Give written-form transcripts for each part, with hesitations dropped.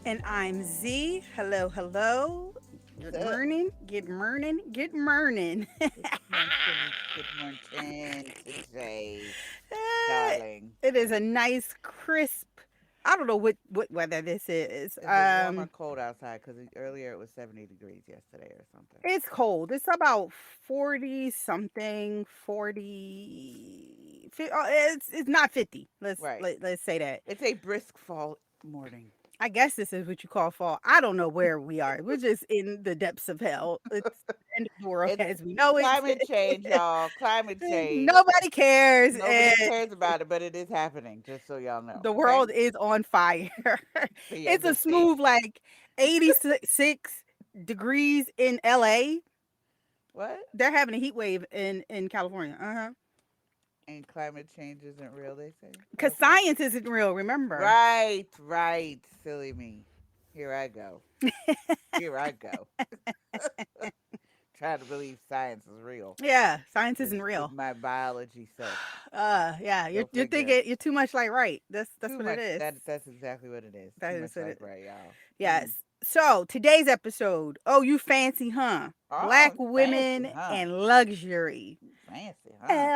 And I'm Z. Hello, hello. What's Good up? morning, good morning, good morning. Good morning today, Eh, darling. it is a nice, crisp, I don't know what weather this is. Is it warm or cold outside? Because earlier it was 70 degrees yesterday or something. It's cold. It's about 40 something, 40. It's not 50. Right. Let's say that. It's a brisk fall morning. I guess this is what you call fall. I don't know where we are. We're just in the depths of hell. It's the end of the world It's as we know it. climate change, y'all. Climate change. Nobody cares, Nobody and cares about it, but it is happening, just so y'all know. the Okay? world is on fire. So, yeah, It's a just saying. smooth like 86 degrees in LA. What? They're having a heat wave in California. And climate change isn't real, they say? Because Okay. science isn't real. Remember. Right, right. Silly me. Here I go. Here I go. Trying to believe science is real Yeah, science with isn't with real. my biology self. Yeah, Go you're figure. thinking you're too much like right. That's Too what it much. is. That's exactly what it is. That Too is much what like it. right, y'all. Mm. Yes. So today's episode. Oh, you fancy, huh? Black Oh, women fancy, huh? and luxury. Fancy, huh?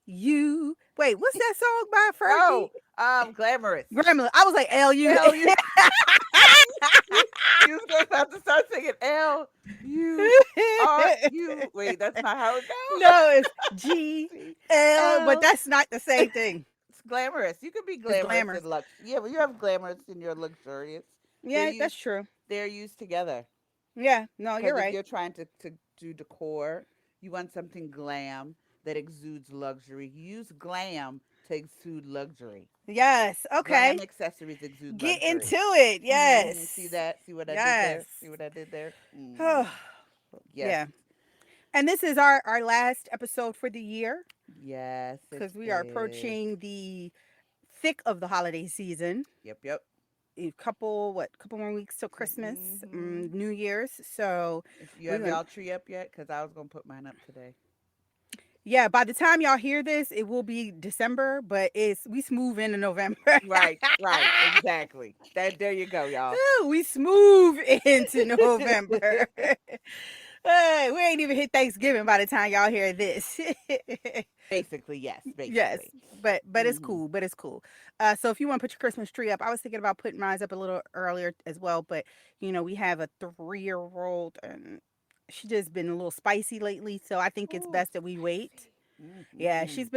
L-U. Wait, what's that song by Fergie? Oh, glamorous. Gremlin. I was like L-U. L U. you you was gonna have to start singing L-U-R-U. Wait, that's not how it goes. No, it's G-L, but L. that's not the same thing. It's glamorous. You could be It's glamorous and glamorous. Yeah, but you have glamorous and you're luxurious. They're Yeah, that's used. true. They're used together. Yeah, no, you're Because if right. you're trying to do decor, you want something glam that exudes luxury. You use glam to exude luxury. Yes. Glam Okay. accessories exude Get luxury. into it. See Yes. that? See what I did Yes. there? See what I did there? Oh, Yes. yeah. And this is our last episode for the year Yes, it because we are is. approaching the thick of the holiday season. Yep, yep. A couple more weeks till Christmas, Mm-hmm. New Year's. So If you we're have gonna, y'all tree up yet? Because I was going to put mine up today. yeah. By the time y'all hear this, it will be December, but we smooth into November. Right, right, exactly. There you go, y'all. We smooth into November. Hey, we ain't even hit Thanksgiving by the time y'all hear this. Basically, yes, Yes, basically. but it's Hmm. cool. But it's cool. So if you want to put your Christmas tree up, I was thinking about putting mine up a little earlier as well. But we have a 3-year-old, and she just been a little spicy lately. So I think it's Ooh, best that we wait. spicy. Yeah, Mm-hmm. she's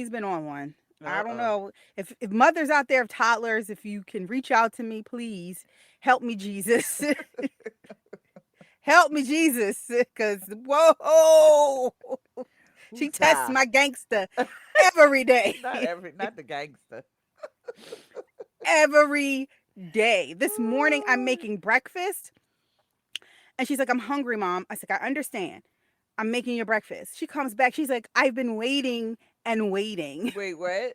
been on one. I don't Uh-oh. know if mothers out there of toddlers, if you can reach out to me, please help me, Jesus. Help me, Jesus, because whoa, she tests Woosah. my gangster every day. Not the gangster. Every day. This morning, I'm Ooh. making breakfast, and she's like, I'm hungry, mom. I said, I understand. I'm making your breakfast. She comes back. She's like, I've been waiting and waiting. Wait, what?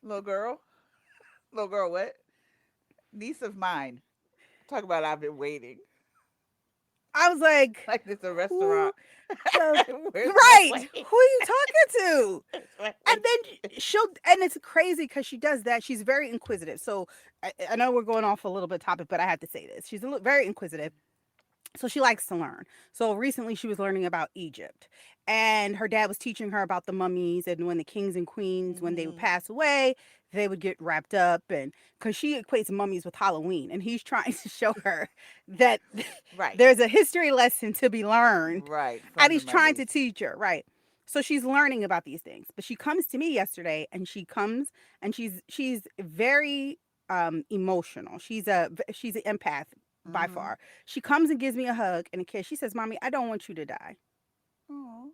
Little girl? Little girl, what? Niece of mine. Talk about I've been waiting. I was like, Like it's a who restaurant. the Where's my right? plate? Who are you talking to? Where's my And plate? then and it's crazy because she does that. She's very inquisitive. So I know we're going off a little bit topic, but I have to say this. She's very inquisitive. So she likes to learn. So recently she was learning about Egypt. And her dad was teaching her about the mummies and when the kings and queens, when they would Mm-hmm. pass away, they would get wrapped up. And because she equates mummies with Halloween. And he's trying to show her that Right. there's a history lesson to be learned. Right. And From the he's trying to mummies. teach her, right? So she's learning about these things. But she comes to me yesterday and she's very emotional. She's an empath by Mm-hmm. far. She comes and gives me a hug and a kiss. She says, Mommy, I don't want you to die. Oh.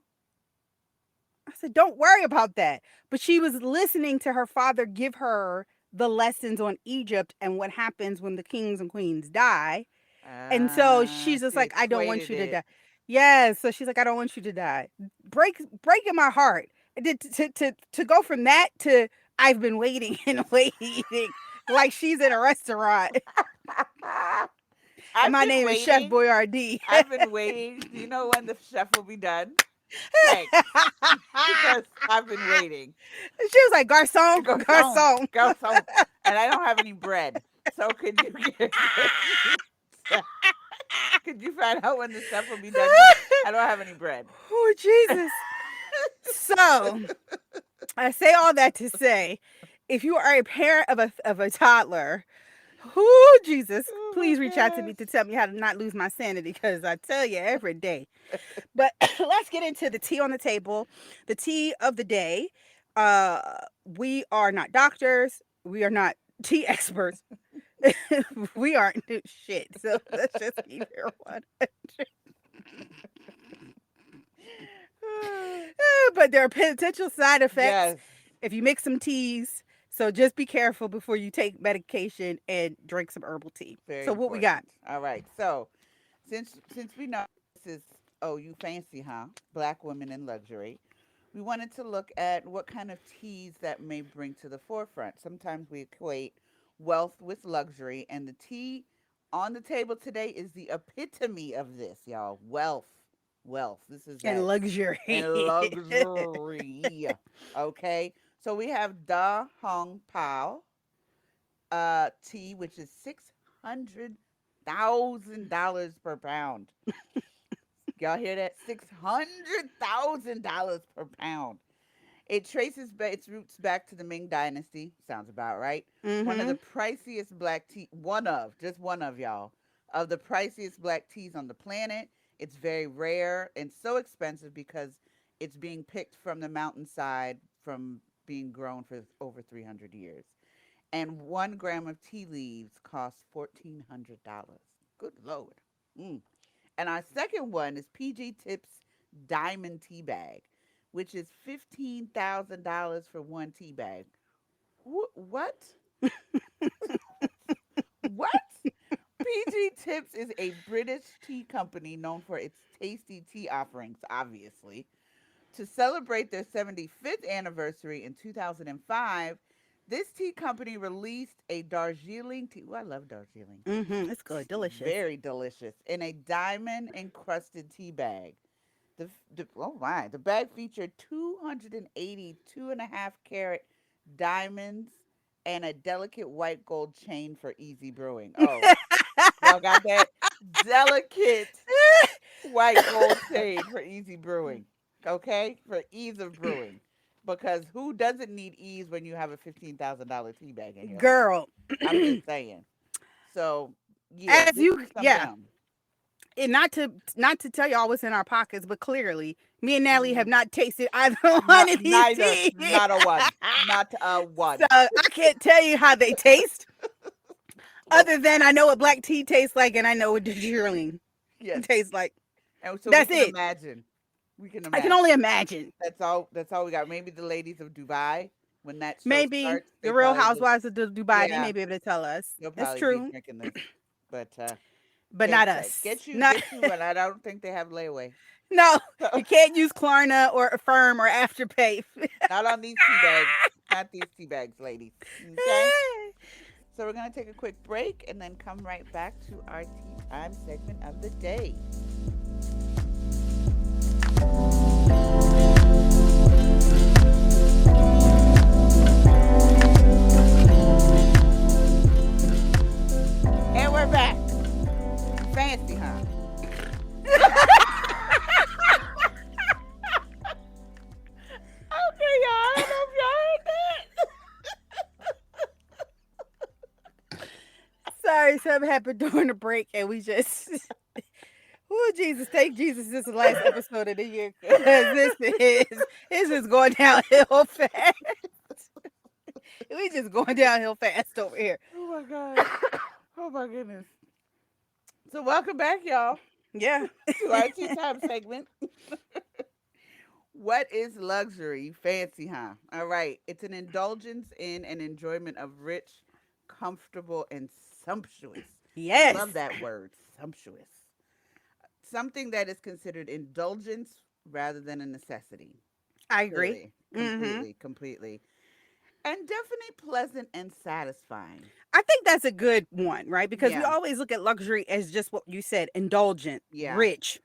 I said, Don't worry about that. But she was listening to her father give her the lessons on Egypt and what happens when the kings and queens die. And so Ah, she's just she like, I don't want equated you to it. die. Yes. So she's like, I don't want you to die. Breaking my heart. To go from that to I've been waiting and waiting. Like she's in a restaurant. And I've my been name is Chef waiting. Boyardee. I've been waiting. Do you know when the chef will be done? Thanks. Because I've been waiting. She was like, Garcon, Go home. garcon. Go home. And I don't have any bread. So could you find out when the chef will be done? Because I don't have any bread. Oh, Jesus. So I say all that to say, if you are a parent of a toddler, oh Jesus, Oh my please reach out to me gosh. to tell me how to not lose my sanity because I tell you every day. But let's get into the tea on the table, the tea of the day. Uh, we are not doctors. We are not tea experts. We aren't do shit. So let's just keep it one. But there are potential side effects Yes, if you mix some teas. So just be careful before you take medication and drink some herbal tea. very So what we got? important. All right. So since we know this is, oh, you fancy, huh? Black women in luxury. We wanted to look at what kind of teas that may bring to the forefront. Sometimes we equate wealth with luxury, and the tea on the table today is the epitome of this, y'all. Wealth. Wealth. This is And that luxury. and luxury. Okay. So we have Da Hong Pao tea, which is $600,000 per pound. Y'all hear that? $600,000 per pound. It traces its roots back to the Ming Dynasty. Sounds about right. One of the Mm-hmm. priciest black tea, just one of y'all, of the priciest black teas on the planet. It's very rare and so expensive because it's being picked from the mountainside from being grown for over 300 years. And 1 gram of tea leaves costs $1,400. Good Lord. Mm. And our second one is PG Tips Diamond Tea Bag, which is $15,000 for one tea bag. What? What? PG Tips is a British tea company known for its tasty tea offerings, obviously. To celebrate their 75th anniversary in 2005, this tea company released a Darjeeling tea. Oh, I love Darjeeling. Mm-hmm. It's good. Delicious. Very delicious. In a diamond encrusted tea bag. Oh my, the bag featured 282 and a half carat diamonds and a delicate white gold chain for easy brewing. Oh, y'all got that? Delicate white gold chain for easy brewing. Okay? For ease of brewing. Because who doesn't need ease when you have a $15,000 tea bag in your house? Girl. I'm just saying. So, yeah, As get you you some of yeah. them. And not to tell y'all what's in our pockets, but clearly me and Natalie have Mm, not tasted either one not of these neither, teas. not a one, not a So one. I can't tell you how they taste, Well, other than I know what black tea tastes like and I know what Darjeeling yes, tastes like. and so we That's can it. imagine. We can I can only imagine. imagine. That's all. That's all we got. Maybe the ladies of Dubai, when that show Maybe starts, they the Real probably will. Housewives of Dubai, they Yeah, may be able to tell us. they'll It's probably be true, drinking this. But but get not us. Not get you one. I don't think they have layaway. no. So You can't use Klarna or Affirm or Afterpay. not on these tea bags. Not these tea bags, ladies. Okay. So we're gonna take a quick break and then come right back to our tea time segment of the day. And we're back. Fancy, huh? Okay, y'all. I don't know if y'all Sorry, something happened during the break, and we just. Oh Jesus! Thank Jesus! This is the last episode of the year because this is going downhill fast. We just going downhill fast over here. Oh my gosh. Oh my goodness. So welcome back, y'all, Yeah. to our tea time segment. What is luxury? Fancy, huh? All right. It's an indulgence in and enjoyment of rich, comfortable, and sumptuous. I love Yes, that word, sumptuous. Something that is considered indulgence rather than a necessity. I agree. Clearly, Hmm. completely. And definitely pleasant and satisfying. I think that's a good one, right? Because we Yeah. always look at luxury as just what you said: indulgent, Yeah. rich,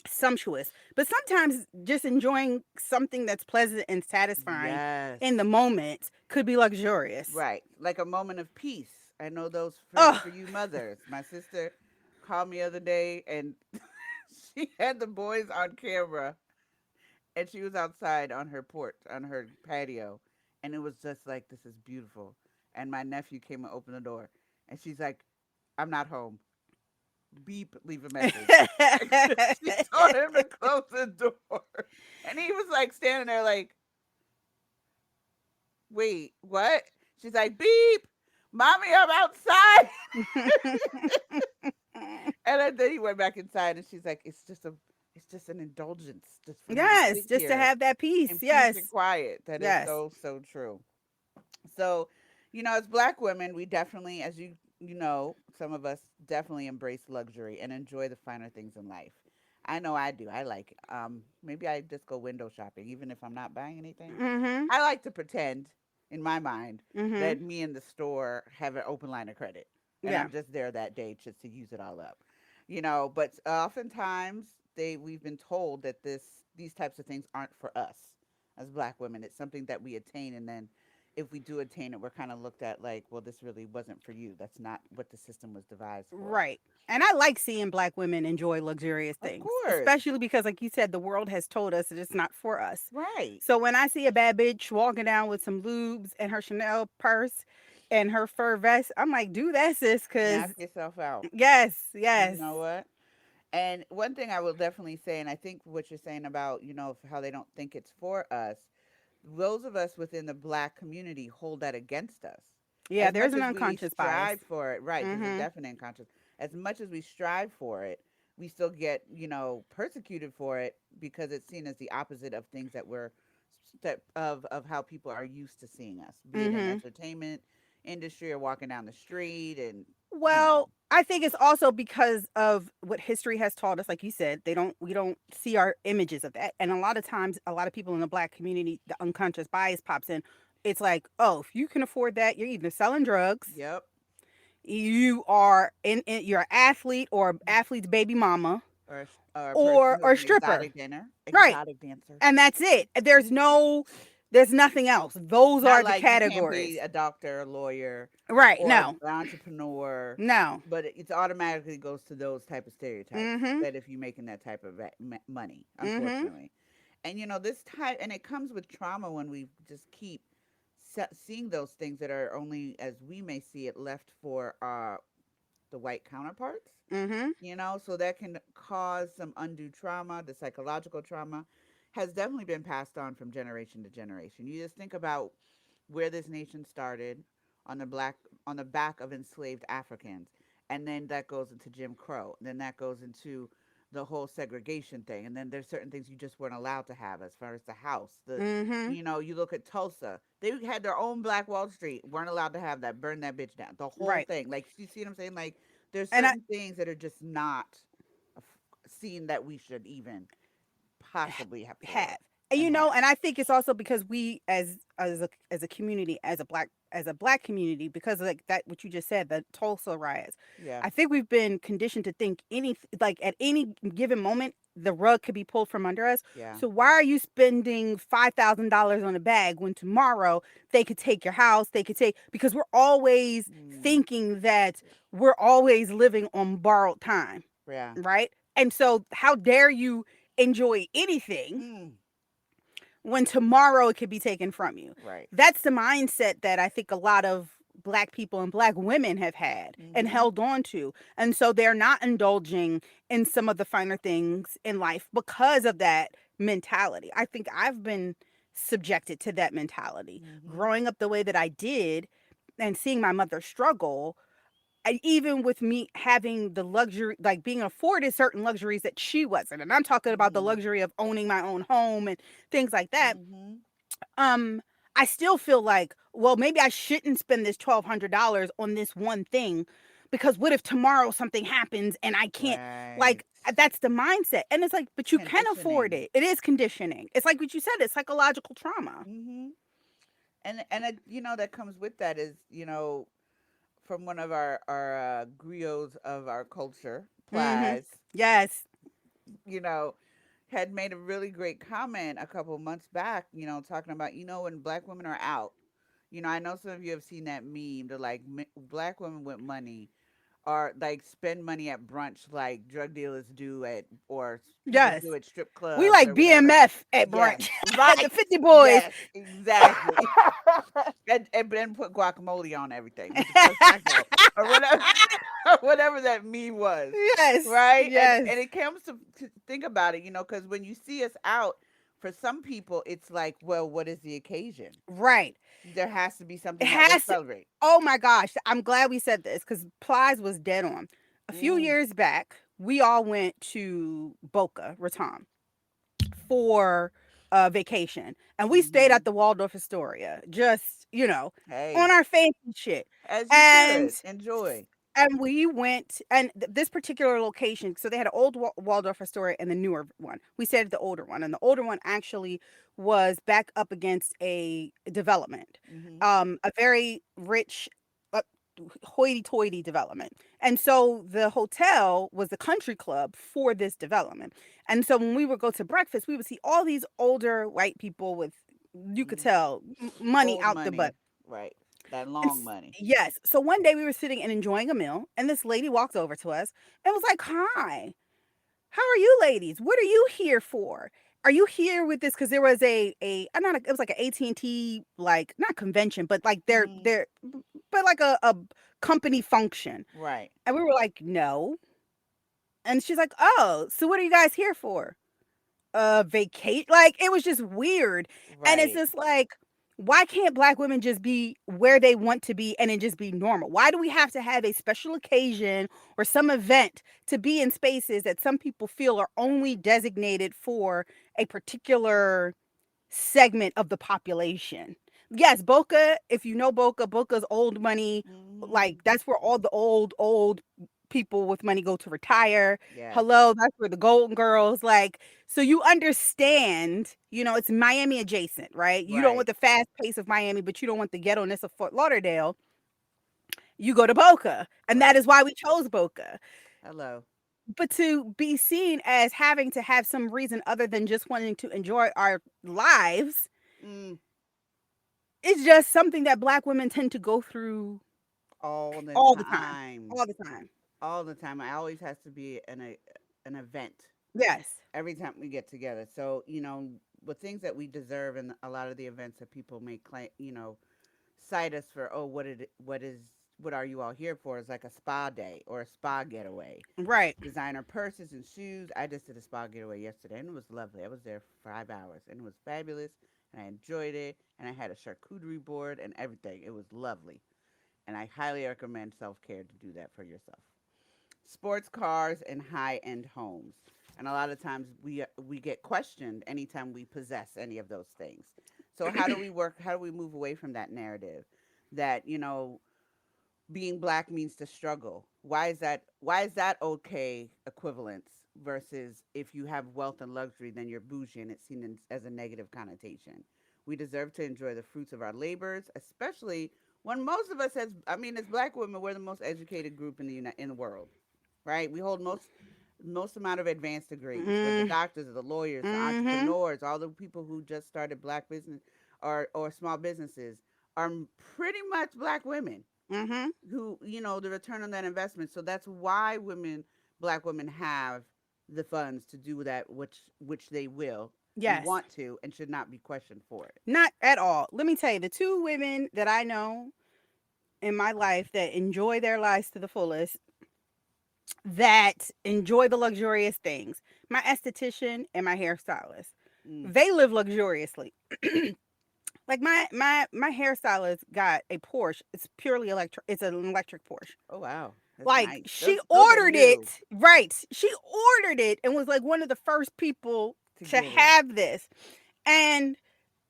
sumptuous. But sometimes just enjoying something that's pleasant and satisfying Yes. in the moment could be luxurious. Right. Like a moment of peace. I know those Oh, for you mothers. My sister called me the other day and she had the boys on camera and she was outside on her porch, on her patio, and it was just like, this is beautiful. And my nephew came and opened the door and she's like, I'm not home. Beep, leave a message. She told him to close the door. And he was like standing there like, wait, what? She's like, beep, mommy, I'm outside. And then he went back inside and she's like, it's just an indulgence just for me to yes, sit just to here have that peace. in peace and Yes, quiet. That is yes. so, so true. So, as black women, we definitely, as some of us definitely embrace luxury and enjoy the finer things in life. I know I do. I like it. Maybe I just go window shopping, even if I'm not buying anything. Mhm. I like to pretend in my mind Mhm. that me and the store have an open line of credit and Yeah. I'm just there that day just to use it all up. But oftentimes we've been told that these types of things aren't for us as black women. It's something that we attain, and then if we do attain it, we're kind of looked at like, well, this really wasn't for you. That's not what the system was devised for. Right. And I like seeing black women enjoy luxurious Of things, course. especially because, like you said, the world has told us that it's not for us. Right. So when I see a bad bitch walking down with some lubes and her Chanel purse and her fur vest, I'm like, do that, sis, because Knock yourself out. yes, You yes. know what? And one thing I will definitely say, and I think what you're saying about, how they don't think it's for us, those of us within the black community hold that against us. Yeah, As there's much an as we unconscious bias. strive for it, right, there's a Mm definite conscious. As much as we strive for it, we still get, persecuted for it because it's seen as the opposite of things of how people are used to seeing us, hmm. be it in Mm hmm. entertainment industry or walking down the street and, Well, I think it's also because of what history has taught us. Like you said, we don't see our images of that, and a lot of times, a lot of people in the black community, the unconscious bias pops in. It's like, oh, if you can afford that, you're either selling drugs, yep, you are you're an athlete or athlete's baby mama, or a person who's or a an stripper, right? exotic dancer. And that's it. There's nothing else. Those Not are the like you can't be categories, a doctor, a lawyer, right? or No, an entrepreneur, no. but it's automatically goes to those type of stereotypes Mm-hmm. that if you're making that type of money, Mm-hmm. unfortunately. And this type, and it comes with trauma when we just keep seeing those things that are only, as we may see it, left for the white counterparts. Mm-hmm. So that can cause some undue trauma. The psychological trauma has definitely been passed on from generation to generation. You just think about where this nation started on the back of enslaved Africans, and then that goes into Jim Crow, and then that goes into the whole segregation thing, and then there's certain things you just weren't allowed to have as far as the house. Mm-hmm. You look at Tulsa, they had their own Black Wall Street, weren't allowed to have that, burn that bitch down, the whole Right. thing. Like, you see what I'm saying? Like, there's And certain things that are just not seen that we should even possibly have have. for And and have. and I think it's also because we as a community, as a black community, because of like that what you just said, the Tulsa riots. Yeah, I think we've been conditioned to think any like at any given moment the rug could be pulled from under us. yeah. So why are you spending $5,000 on a bag when tomorrow they could take your house, they could take because we're always Mm, thinking that we're always living on borrowed time, yeah. right? And so how dare you enjoy anything Mm, when tomorrow it could be taken from you. right. That's the mindset that I think a lot of black people and black women have had and Mm-hmm. held on to. And so they're not indulging in some of the finer things in life because of that mentality. I think I've been subjected to that mentality Mm-hmm. growing up the way that I did and seeing my mother struggle. Even with me having the luxury, like being afforded certain luxuries that she wasn't, and I'm talking about the Mm-hmm. luxury of owning my own home and things like that. Mm-hmm. um I still feel like, well, maybe I shouldn't spend this $1,200 on this one thing because what if tomorrow something happens and I can't, Right. like, that's the mindset. And it's like, but you can afford Conditioning. it. It is conditioning. It's like what you said, it's psychological trauma. Mm-hmm. And that comes with that is, from one of our griots of our culture, Mhm. Plies, Yes. you know, had made a really great comment a couple months back, talking about, when black women are out, I know some of you have seen that meme. They're like black women with money or like spend money at brunch like drug dealers do at or people Yes. do at strip We clubs like or whatever. BMF at Yes, brunch. The right. 50 boys. Yes, exactly. And then put guacamole on everything with the prosecco or whatever, or whatever that meme was, Yes. right? And Yes. it comes to think about it, because when you see us out, for some people, it's like, well, what is the occasion? Right. There has to be It something that we'll has to. celebrate. Oh my gosh. I'm glad we said this because Plies was dead on. A few Mm, years back, we all went to Boca Raton for a vacation. And we stayed mm-hmm. at the Waldorf Astoria, just, on Hey, our fancy shit. as you And should enjoy. we went, and this particular location, so they had an old Waldorf Astoria and the newer one. We stayed at the older one, and the older one actually was back up against a development, Mm-hmm. a very rich, uh, hoity-toity development. And so the hotel was the country club for this development. And so when we would go to breakfast, we would see all these older white people with, you could Mm. tell, money Old out the butt. money, right? That And long money. yes, so one day we were sitting and enjoying a meal, and this lady walked over to us and was like, "Hi, how are you ladies? What are you here for? Are you here with this?" Because there was not a, it was like an AT&T, like, not convention, but like Mm-hmm. but like a company function. Right, And we were like, "No." And she's like, "Oh, so what are you guys here for?" Vacate, like, it was just weird. And it's right. just like, why can't black women just be where they want to be and it just be normal? Why do we have to have a special occasion or some event to be in spaces that some people feel are only designated for a particular segment of the population? Yes, Boca, if you know Boca, Boca's old money. Mm-hmm. Like, that's where all the old people with money go to retire. Yes, Hello, that's where the Golden Girls, like, so you understand, it's Miami adjacent, right? You don't want right. the fast pace of Miami, but you don't want the ghetto-ness of Fort Lauderdale. You go to Boca. And that Right. is why we chose Boca. Hello. But to be seen as having to have some reason other than just wanting to enjoy our lives, Mm, it's just something that black women tend to go through all the all the time. time. All the time. All the time. I always has to be an event Yes. every time we get together. So, with things that we deserve and a lot of the events that people may claim, cite us for, oh, what are you all here for? Is like a spa day or a spa getaway. Right. Designer purses and shoes. I just did a spa getaway yesterday and it was lovely. I was there for 5 hours and it was fabulous and I enjoyed it and I had a charcuterie board and everything. It was lovely. And I highly recommend self care to do that for yourself. Sports cars and high end homes. And a lot of times we get questioned anytime we possess any of those things. So how do we work? How do we move away from that narrative that being black means to struggle? Why is that? Why is that okay equivalence versus if you have wealth and luxury, then you're bougie and it's seen as a negative connotation? We deserve to enjoy the fruits of our labors, especially when most of us, as black women, we're the most educated group in the world, right? We hold most amount of advanced degrees. We're the Mm, doctors, the lawyers, the mhm. entrepreneurs, all the people who just started black business or small businesses are pretty much black women Mhm. who the return on that investment. So that's why black women have the funds to do that, which they will and Yes. want to and should not be questioned for it. Not at all. Let me tell you, the two women that I know in my life that enjoy their lives to the fullest, that enjoy the luxurious things, my esthetician and my hairstylist. Mm. They live luxuriously. Like my hairstylist got a Porsche. It's purely electric. It's an electric Porsche. Oh wow, that's Like, nice. she Those are ordered new it. Right. She ordered it and was like one of the first people to to get it. have this. And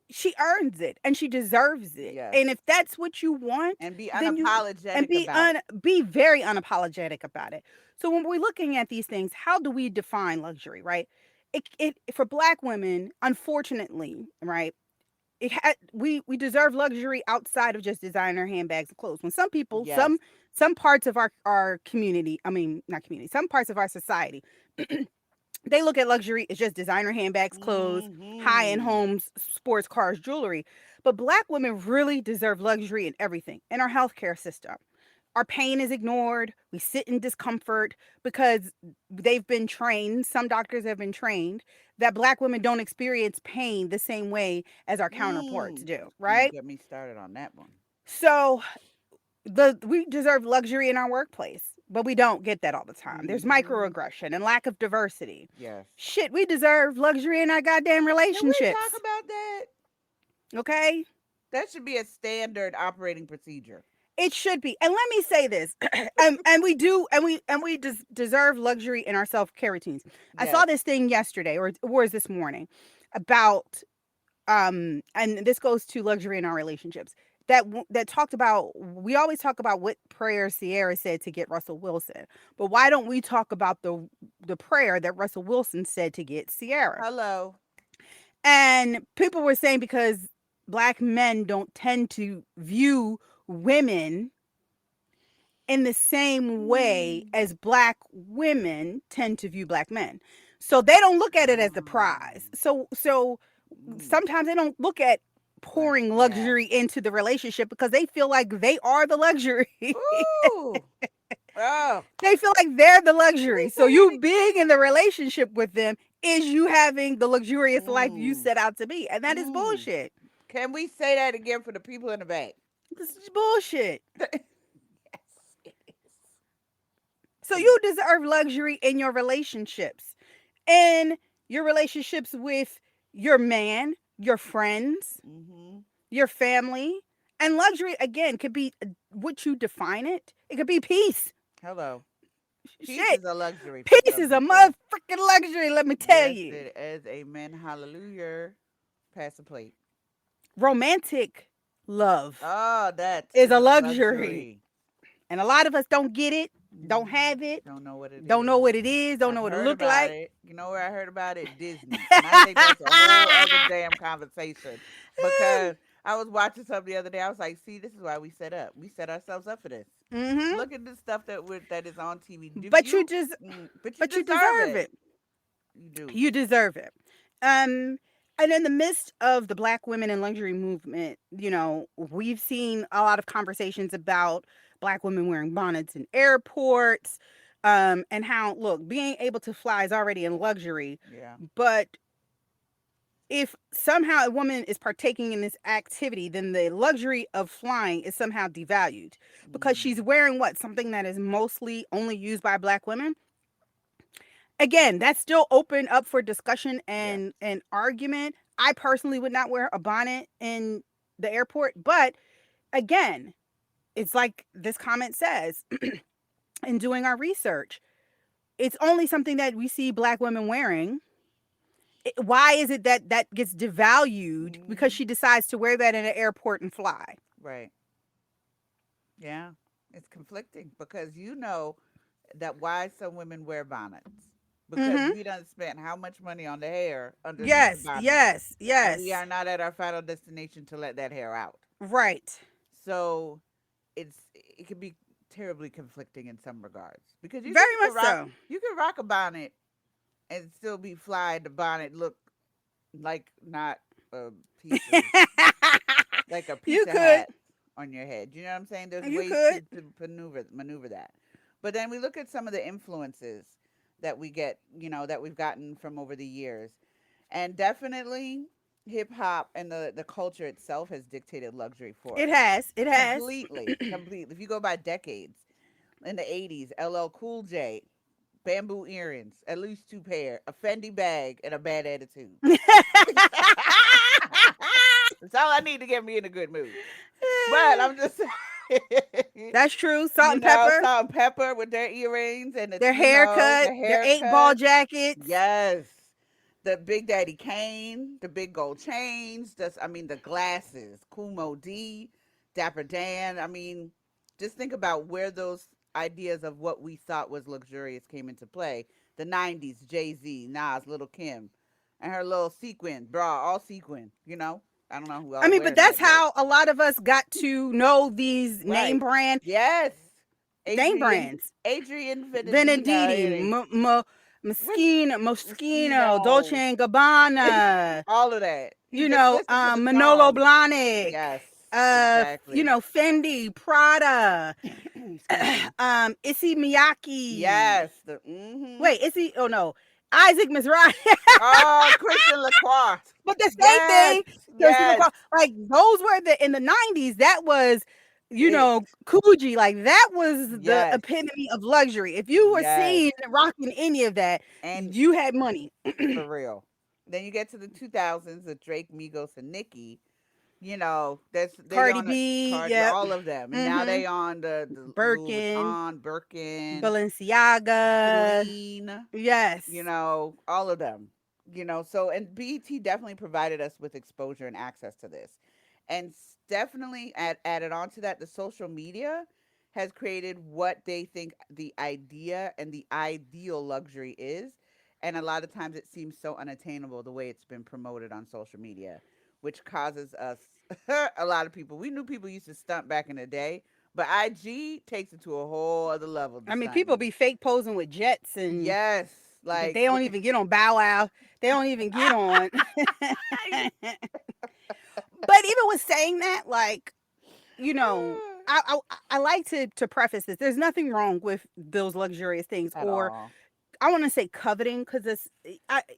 she earns it and she deserves it. Yes, And if that's what you want, and be then unapologetic about it. be very unapologetic about it. So when we're looking at these things, how do we define luxury, right? It for black women, unfortunately, right? We deserve luxury outside of just designer handbags and clothes. When some people, Yes. some parts of our community, I mean, not community, some parts of our society, they look at luxury as just designer handbags, clothes, high end Hmm. homes, sports cars, jewelry. But black women really deserve luxury in everything in our healthcare system. Our pain is ignored. We sit in discomfort because they've been trained. Some doctors have been trained that black women don't experience pain the same way as our counterparts Mm. do, Don't right? get me started on that one. So we deserve luxury in our workplace, but we don't get that all the time. There's Hmm. microaggression and lack of diversity. Yes. Shit, we deserve luxury in our goddamn Can we talk relationships. about that? Okay? That should be a standard operating procedure. It should be. And let me say this. And we do and we deserve luxury in our self-care routines. I saw Yes. this thing yesterday or was this morning about and this goes to luxury in our relationships. That talked about, we always talk about what prayer Sierra said to get Russell Wilson. But why don't we talk about the prayer that Russell Wilson said to get Sierra? Hello. And people were saying because black men don't tend to view women in the same way Mm. as black women tend to view black men. So they don't look at it as the prize. Mm. So Mm. sometimes they don't look at Black. pouring Yes. luxury into the relationship because they feel like they are the luxury. Ooh. Oh. They feel like they're the Can we luxury. So say that you being in the relationship with them is you having the luxurious life you again? set out to be. And that is Mm. bullshit. Can we say that again for the people in the back? This is bullshit. Yes, it is. So you deserve luxury in your relationships. In your relationships with your man, your friends, Mm-hmm. your family. And luxury, again, could be what you define it. It could be peace. Hello. Peace Shit. is a luxury for Peace some is a people. motherfucking luxury, let me tell Yes, you. it is. Amen. Hallelujah. Pass the plate. Romantic love Oh, that is is a a luxury. luxury. And a lot of us don't get it, don't Mm. have it, Don't know what it don't know is. what it is, don't I've know what it heard look about like. it. You know where I heard about it? Disney. And I think that's a whole other damn conversation because I was watching something the other day. I was like, see, this is why we set up. We set ourselves up for this. Mm-hmm. Look at the stuff that is on TV. If But you you, just but you but you deserve deserve it. it. You do. You deserve it. Um, and in the midst of the Black women in luxury movement, we've seen a lot of conversations about Black women wearing bonnets in airports, and how, look, being able to fly is already in luxury, Yeah. but if somehow a woman is partaking in this activity, then the luxury of flying is somehow devalued because Mm. she's wearing what, something that is mostly only used by Black women. Again, that's still open up for discussion Yes. and argument. I personally would not wear a bonnet in the airport, but again, it's like this comment says, in doing our research, it's only something that we see Black women wearing. Why is it that that gets devalued because Hmm. she decides to wear that in an airport and fly? Right. Yeah. It's conflicting because you know that why some women wear bonnets because Mm-hmm. we done spent how much money on the hair underneath the Yes, bonnet, yes, and we yes. are not at our final destination to let that hair out. Right. So it can be terribly conflicting in some regards because Very much so. you can rock a bonnet and still be fly. The bonnet look like not a piece of like a You pizza could. hat on your head. You know what I'm saying? There's You ways could. to maneuver that. But then we look at some of the influences that we get, that we've gotten from over the years. And definitely hip hop and the culture itself has dictated luxury for It us. has. It has. Completely. Completely. If you go by decades, in the 80s, LL Cool J, bamboo earrings, at least two pair, a Fendi bag, and a bad attitude. That's all I need to get me in a good mood. But I'm just saying, That's true. Salt and pepper. salt and pepper with their earrings and Their haircut. the Their 8 ball haircut. jackets. Yes. The Big Daddy Kane, the big gold chains, the glasses, Kumo D, Dapper Dan. I mean, just think about where those ideas of what we thought was luxurious came into play. The 90s, Jay Z, Nas, Little Kim, and her little sequin bra, all sequin. I don't know who I all mean, but wears that's that, but how a lot of us got to know these right. Yes. name Adrian brands. Adrian Veneditti, Venedina. Moschino, What's Moschino, Dolce Moschino? and Gabbana, All of that. You just listen to the Manolo songs. Blahnik, Yes, exactly. Fendi, Prada, Excuse me. Issey Miyake. Yes, the Wait, Issey, oh no, Isaac Mizrahi. Oh, Christian Lacroix. But the same Yes, thing, Christian yes. Lacroix, like those were in the 90s, that was, It. Coogee, like that was the Yes, epitome of luxury. If you were yes. seen rocking any of that, And you had money. for real. Then you get to the 2000s with Drake, Migos, and Nicki. That's they Cardi on the B, card, yep. all of them, and now Mm-hmm. they on the Louis Birkin, Vuitton, Birkin, Balenciaga. Celine. Yes. All of them. So and BET definitely provided us with exposure and access to this, and definitely added on to that, the social media has created what they think the idea and the ideal luxury is, and a lot of times it seems so unattainable the way it's been promoted on social media, which causes us a lot of people. We knew people used to stunt back in the day, but IG takes it to a whole other level. The I mean, people stunting. be fake posing with jets and Yes, that like they don't even get on Bow Wow. They don't even get on. But even with saying that, like, you know, I like to preface this. There's nothing wrong with those luxurious things, at or all. I want to say coveting, because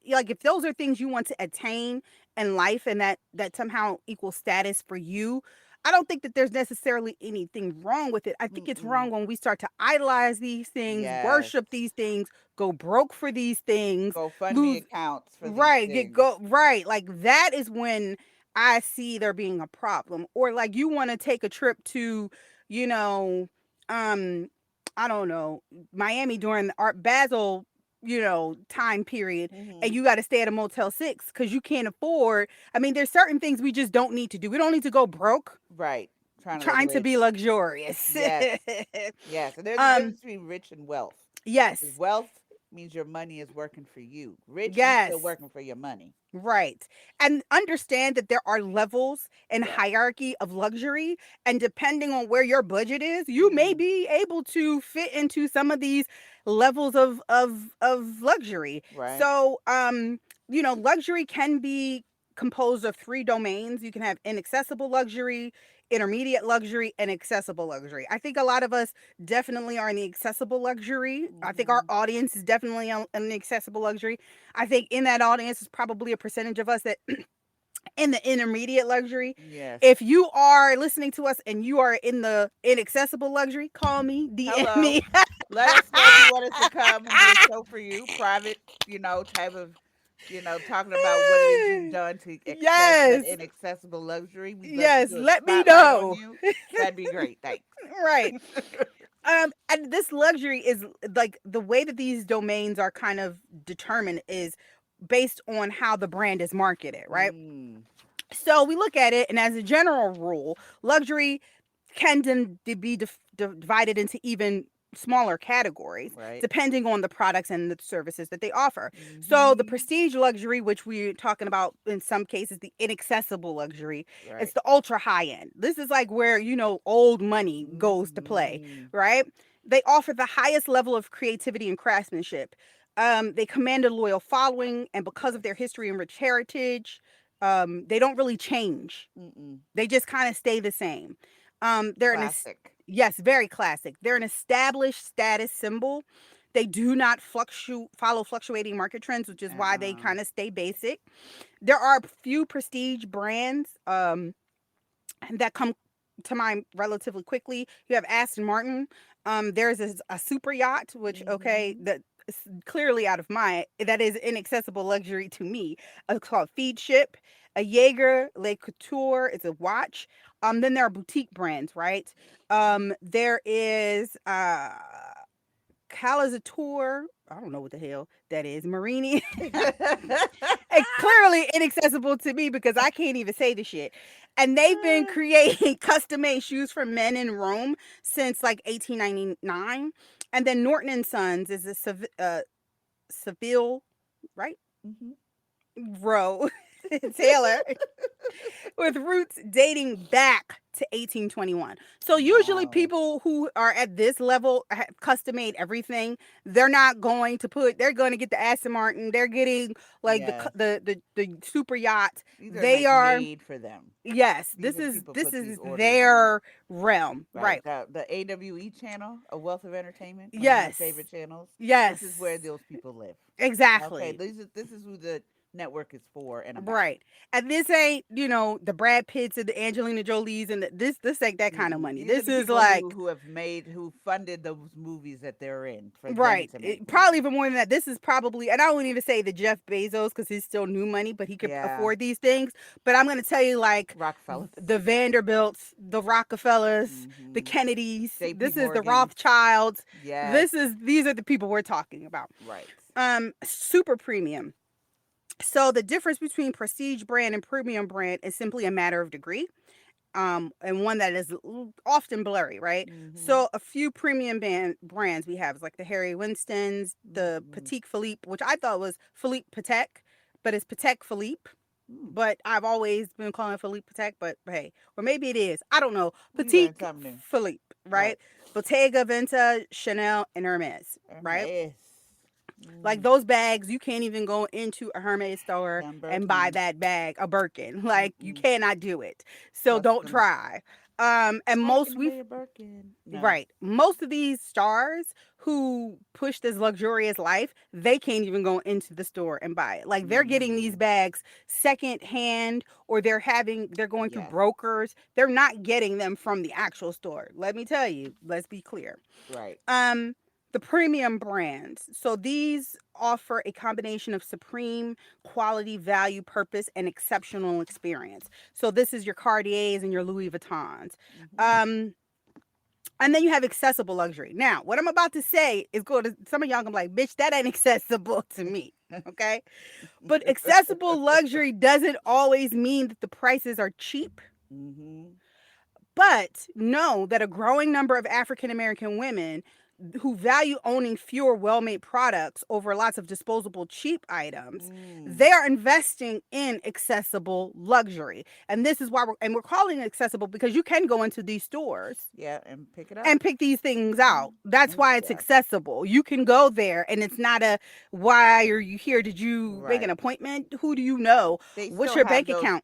like if those are things you want to attain in life and that somehow equals status for you, I don't think that there's necessarily anything wrong with it. I think it's Mm-mm. wrong when we start to idolize these things, Yes. worship these things, go broke for these things, GoFundMe lose accounts for these right, get things. go right. Like that is when I see there being a problem. Or like you want to take a trip to, you know, um, I don't know, Miami during the Art Basel, time period, and Hmm. you got to stay at a Motel 6 because you can't afford. I mean, there's certain things we just don't need to do. We don't need to go broke Right. Trying to look trying to be rich. luxurious. Yes. Yes. And there's a um, difference between rich and wealth. Because yes, wealth means your money is working for you. Rich, you still yes. working for your money. Right. And understand that there are levels and Yes. hierarchy of luxury. And depending on where your budget is, you may Mm. be able to fit into some of these levels of luxury. Right. So luxury can be composed of three domains. You can have inaccessible luxury, intermediate luxury, and accessible luxury. I think a lot of us definitely are in the accessible luxury. I think our Hmm. audience is definitely in the accessible luxury. I think in that audience is probably a percentage of us that in the intermediate luxury. Yes. If you are listening to us and you are in the inaccessible luxury, call me, DM Hello. me. Let us know if you want us to come and do a show for you, private, type of, talking about what it is you've done to access that Yes. inaccessible luxury. We'd love to Yes. do a Let me spotlight on know. you. That'd be great. Thanks. Right. And this luxury is like the way that these domains are kind of determined is based on how the brand is marketed, right? Mm, So we look at it, and as a general rule, luxury can be divided into even smaller categories right. depending on the products and the services that they offer. So the Hmm. prestige luxury, which we're talking about in some cases, the inaccessible luxury, it's Right. the ultra high end. This is like where old money goes to play, Hmm. right? They offer the highest level of creativity and craftsmanship. They command a loyal following, and because of their Yes. history and rich heritage, they don't really change. Mm-mm. They just kind of stay the same. They're Classic. yes, very classic. They're an established status symbol. They do not follow fluctuating market trends, which is why they Uh-uh. kind of stay basic. There are a few prestige brands that come to mind relatively quickly. You have Aston Martin. There's a super yacht, which okay, Hmm. that is clearly out of my that is inaccessible luxury to me. It's called Feed Ship. A Jaeger Le Couture is a watch. Then there are boutique brands, right? There is Calizateur. I don't know what the hell that is. Marini. And clearly inaccessible to me because I can't even say the shit. And they've been creating custom made shoes for men in Rome since like 1899. And then Norton and Sons is a Seville, right? Hmm. Row. Taylor, with roots dating back to 1821. So usually Wow. people who are at this level have custom made everything. They're not going to put. They're going to get the Aston Martin. They're getting like Yes. the super yacht. These are They like are, made for them. yes. These This are is people this put these is orders in. their realm, Right. right? The AWE channel, A Wealth of Entertainment, one of my Yes, favorite channels. This yes, is where those people live. Okay, exactly. this is who the network is for and about. Right. And this ain't, the Brad Pitts and the Angelina Jolies and this ain't that kind of Mm-mm. money. These are This the is people who like, who have made who funded those movies that they're in for them right. to make Probably movies. even more than that. This is probably, and I wouldn't even say the Jeff Bezos because he's still new money, but he could Yeah, afford these things. But I'm going to tell you, like, Rockefellers. the Vanderbilts, the Rockefellers, the Mm-hmm. Kennedys, J.P. this is the Morgans. Rothschilds. Yes. These are the people we're talking about. Right. Super premium. So the difference between prestige brand and premium brand is simply a matter of degree. And one that is often blurry, right? Mm-hmm. So a few premium brands we have is like the Harry Winstons, the Mm-hmm. Patek Philippe, which I thought was Philippe Patek, but it's Patek Philippe. Mm. But I've always been calling it Philippe Patek, but hey, or maybe it is. I don't know. We learned Patek something new. Philippe, Right. right? Bottega Veneta, Chanel, and Hermes, right? Hermes. Like Mm. those bags, you can't even go into a Hermes store Them and buy Birkins. that bag, a Birkin. Like you Mm-mm. cannot do it. So don't Customs. try. And I most can we be a Birkin. No. right, most of these stars who push this luxurious life, they can't even go into the store and buy it. Like they're getting these Mm-mm. bags second hand, or they're going through Yes. brokers. They're not getting them from the actual store. Let me tell you. Let's be clear. Right. Um, the premium brands. So these offer a combination of supreme quality, value, purpose, and exceptional experience. So this is your Cartiers and your Louis Vuittons. Mm-hmm. Um, and then you have accessible luxury. Now, what I'm about to say is going to some of y'all gonna be like, bitch, that ain't accessible to me. Okay. But accessible luxury doesn't always mean that the prices are cheap. Mm-hmm. But know that a growing number of African American women who value owning fewer well-made products over lots of disposable cheap items, Mm. they are investing in accessible luxury. And this is why we're calling it accessible, because you can go into these stores Yeah, and pick it up. and pick these things Mm-hmm. out. That's why it's Yes. accessible. You can go there and it's not a, why are you here? Did you make an Right. appointment? Who do you know? They What's still your have bank those account?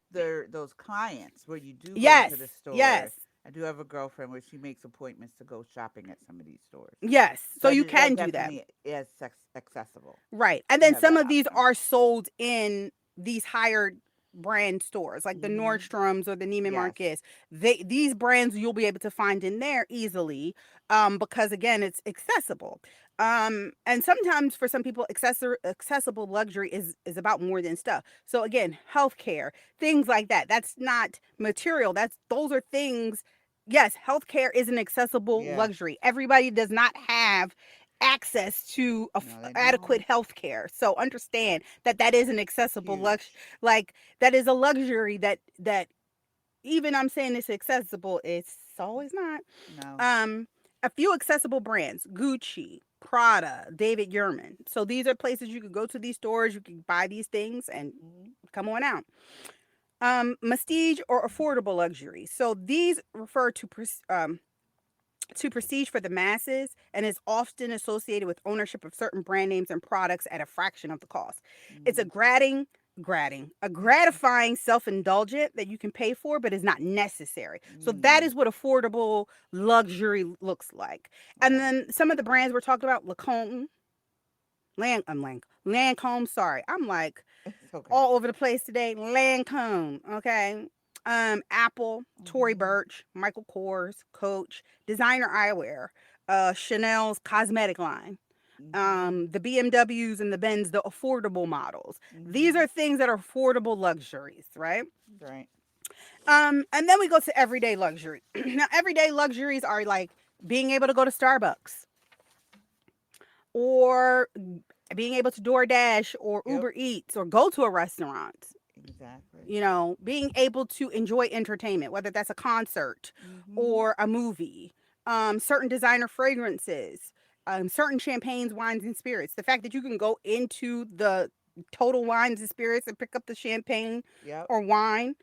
those clients where you do go Yes. into the Yes. store. I do have a girlfriend where she makes appointments to go shopping at some of these stores. Yes. So So you that can do that. definitely is accessible Right. And to then have some that of these option. are sold in these higher brand stores like the Mm-hmm. Nordstroms or the Neiman Yes. Marcus. These brands you'll be able to find in there easily, because again it's accessible. And sometimes for some people accessible luxury is about more than stuff. So again, healthcare, things like that. That's not material. Those are things. Yes, healthcare is an accessible Yeah. luxury. Everybody does not have access to No, they adequate don't. health care. So understand that that is an accessible Huge. like that is a luxury that even I'm saying it's accessible, it's always not. No. Um, a few accessible brands: Gucci, Prada, David Yurman. So these are places you could go to, these stores, you can buy these things and Mm-hmm. come on out. Prestige or affordable luxury. So these refer to prestige for the masses and is often associated with ownership of certain brand names and products at a fraction of the cost. It's Mm-hmm. a gratifying self-indulgent that you can pay for but is not necessary. So that Mm. is what affordable luxury looks like. And Right. then some of the brands we're talking about: Lancome, Lancome, sorry. I'm like It's okay. all over the place today. Lancome, okay. Apple, Tory Mm-hmm. Burch, Michael Kors, Coach, designer eyewear, Chanel's cosmetic line, Mm-hmm. the BMWs and the Benz, the affordable models. These Mm-hmm. are things that are affordable luxuries, right? Right. And then we go to everyday luxury. Now, everyday luxuries are like being able to go to Starbucks, or being able to DoorDash or Yep. Uber Eats or go to a restaurant. Exactly. Being able to enjoy entertainment, whether that's a concert Mm-hmm. or a movie, certain designer fragrances, certain champagnes, wines, and spirits. The fact that you can go into Total Wines and Spirits and pick up the champagne Yep. or wine